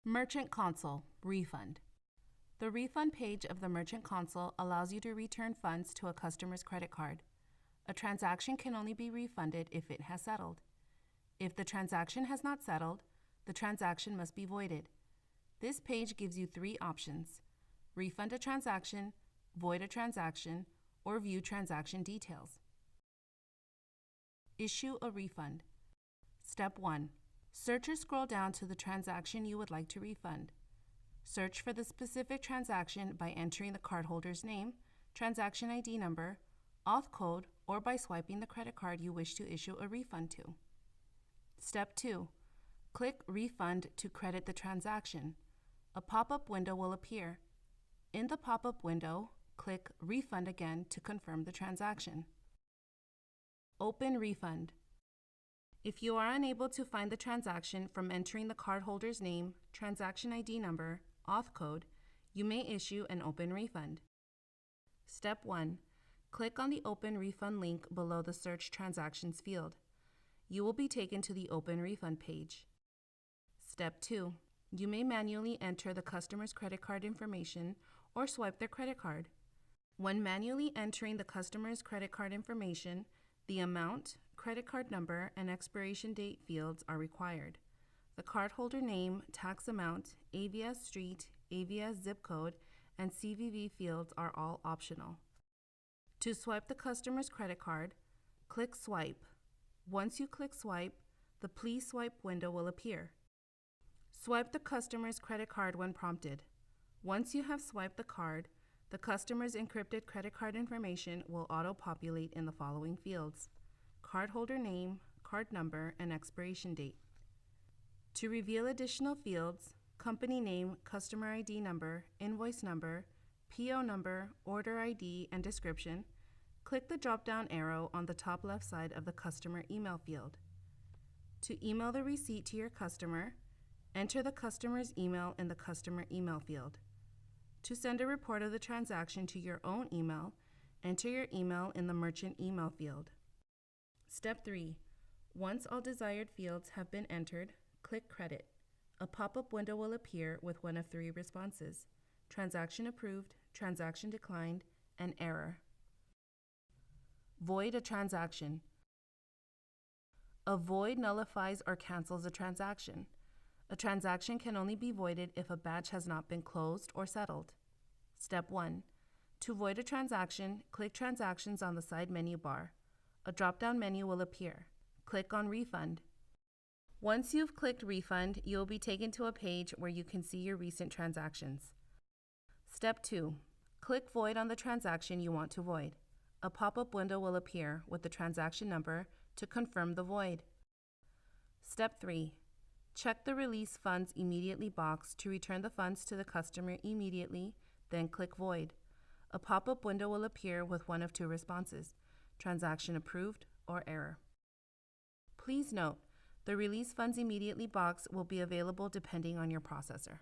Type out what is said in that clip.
Merchant Console Refund. The refund page of the Merchant Console allows you to return funds to a customer's credit card. A transaction can only be refunded if it has settled. If the transaction has not settled, the transaction must be voided. This page gives you three options: refund a transaction, void a transaction, or view transaction details. Issue a refund. Step 1. Search or scroll down to the transaction you would like to refund. Search for the specific transaction by entering the cardholder's name, transaction ID number, auth code, or by swiping the credit card you wish to issue a refund to. Step 2. Click Refund to credit the transaction. A pop-up window will appear. In the pop-up window, click Refund again to confirm the transaction. Open Refund. If you are unable to find the transaction from entering the cardholder's name, transaction ID number, auth code, you may issue an open refund. Step 1. Click on the Open Refund link below the Search Transactions field. You will be taken to the Open Refund page. Step 2. You may manually enter the customer's credit card information or swipe their credit card. When manually entering the customer's credit card information, the amount, credit card number, and expiration date fields are required. The cardholder name, tax amount, AVS street, AVS zip code, and CVV fields are all optional. To swipe the customer's credit card, click Swipe. Once you click Swipe, the Please Swipe window will appear. Swipe the customer's credit card when prompted. Once you have swiped the card, the customer's encrypted credit card information will auto-populate in the following fields: cardholder name, card number, and expiration date. To reveal additional fields, company name, customer ID number, invoice number, PO number, order ID, and description, click the drop-down arrow on the top left side of the customer email field. To email the receipt to your customer, enter the customer's email in the customer email field. To send a report of the transaction to your own email, enter your email in the merchant email field. Step 3. Once all desired fields have been entered, click Credit. A pop-up window will appear with one of three responses: transaction approved, transaction declined, and error. Void a transaction. A void nullifies or cancels a transaction. A transaction can only be voided if a batch has not been closed or settled. Step 1. To void a transaction, click Transactions on the side menu bar. A drop-down menu will appear. Click on Refund. Once you've clicked Refund, you will be taken to a page where you can see your recent transactions. Step 2. Click Void on the transaction you want to void. A pop-up window will appear with the transaction number to confirm the void. Step 3. Check the Release Funds Immediately box to return the funds to the customer immediately, then click Void. A pop-up window will appear with one of two responses: transaction approved or error. Please note, the Release Funds Immediately box will be available depending on your processor.